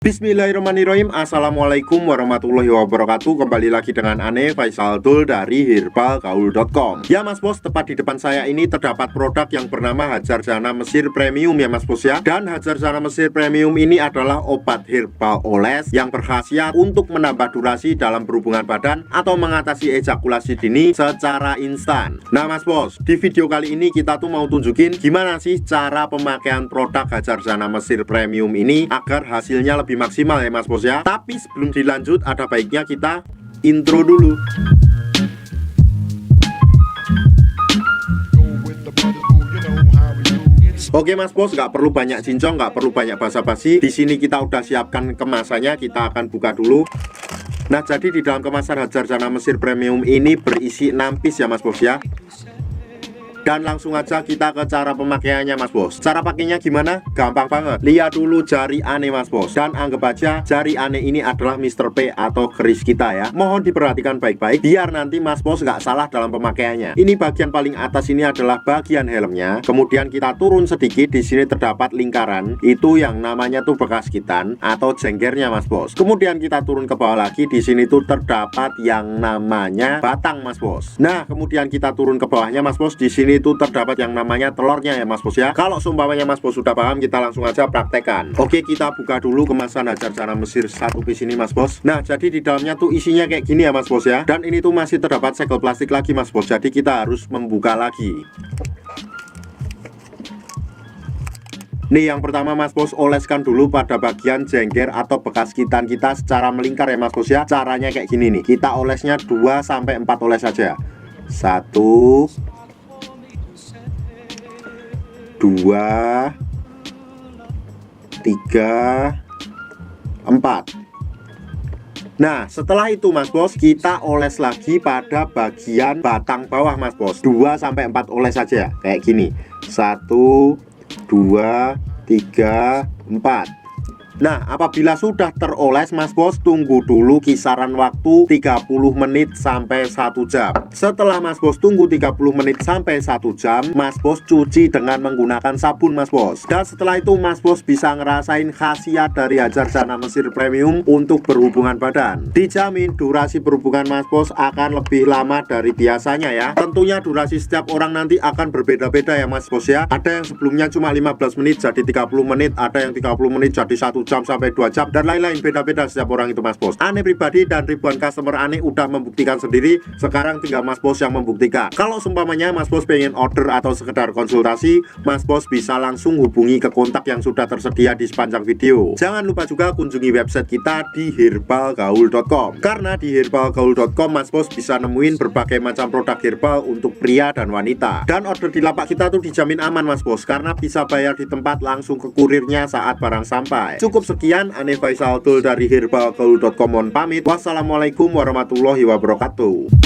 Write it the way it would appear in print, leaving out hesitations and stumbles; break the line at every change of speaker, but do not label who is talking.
Bismillahirrahmanirrahim. Assalamualaikum warahmatullahi wabarakatuh. Kembali lagi dengan Ane Faisal Dul dari herbalgaul.com. Ya mas bos, tepat di depan saya ini terdapat produk yang bernama Hajar Jana Mesir Premium ya mas bos ya. Dan Hajar Jana Mesir Premium ini adalah obat herbal oles yang berkhasiat untuk menambah durasi dalam berhubungan badan atau mengatasi ejakulasi dini secara instan. Nah mas bos, di video kali ini kita tuh mau tunjukin gimana sih cara pemakaian produk Hajar Jana Mesir Premium ini agar hasilnya lebih maksimal ya mas bos ya. Tapi sebelum dilanjut ada baiknya kita intro dulu. Oke mas bos, nggak perlu banyak cincong, nggak perlu banyak basa-basi. Di sini kita udah siapkan kemasannya, kita akan buka dulu. Nah jadi di dalam kemasan Hajar Jana Mesir Premium ini berisi 6 piece ya mas bos ya. Dan langsung aja kita ke cara pemakaiannya mas bos. Cara pakainya gimana? Gampang banget. Lihat dulu jari Ane mas bos. Dan anggap aja jari Ane ini adalah Mr. P atau keris kita ya. Mohon diperhatikan baik-baik biar nanti mas bos nggak salah dalam pemakaiannya. Ini bagian paling atas ini adalah bagian helmnya. Kemudian kita turun sedikit, di sini terdapat lingkaran. Itu yang namanya tuh bekas gitan atau jenggernya mas bos. Kemudian kita turun ke bawah lagi, di sini tuh terdapat yang namanya batang mas bos. Nah kemudian kita turun ke bawahnya mas bos, di sini itu terdapat yang namanya telurnya ya mas bos ya. Kalau seumpamanya mas bos sudah paham, kita langsung aja praktekkan. Oke, kita buka dulu kemasan Hajar Jana Mesir 1 piece ini mas bos. Nah jadi di dalamnya tuh isinya kayak gini ya mas bos ya. Dan ini tuh masih terdapat segel plastik lagi mas bos, jadi kita harus membuka lagi. Nih yang pertama mas bos, oleskan dulu pada bagian jengger atau bekas gitan kita secara melingkar ya mas bos ya. Caranya kayak gini nih, kita olesnya 2-4 oles saja. 1 2 3 4. Nah setelah itu mas bos, kita oles lagi pada bagian batang bawah mas bos. 2-4 oles saja kayak gini. 1 2 3 4. Nah apabila sudah teroles mas bos, tunggu dulu kisaran waktu 30 menit sampai 1 jam. Setelah mas bos tunggu 30 menit sampai 1 jam, mas bos cuci dengan menggunakan sabun mas bos. Dan setelah itu mas bos bisa ngerasain khasiat dari Hajar Jana Mesir Premium untuk berhubungan badan. Dijamin durasi berhubungan mas bos akan lebih lama dari biasanya ya. Tentunya durasi setiap orang nanti akan berbeda-beda ya mas bos ya. Ada yang sebelumnya cuma 15 menit jadi 30 menit, ada yang 30 menit jadi 1 jam sampai 2 jam, dan lain-lain, beda-beda setiap orang itu mas bos. Ane pribadi dan ribuan customer Ane udah membuktikan sendiri. Sekarang tinggal mas bos yang membuktikan. Kalau seumpamanya mas bos pengen order atau sekedar konsultasi, mas bos bisa langsung hubungi ke kontak yang sudah tersedia di sepanjang video. Jangan lupa juga kunjungi website kita di herbalgaul.com. Karena di herbalgaul.com mas bos bisa nemuin berbagai macam produk herbal untuk pria dan wanita. Dan order di lapak kita tuh dijamin aman mas bos, karena bisa bayar di tempat langsung ke kurirnya saat barang sampai. Cukup sekian, Ane Faisal Dul dari herbalgaul.com mohon pamit. Wassalamualaikum warahmatullahi wabarakatuh.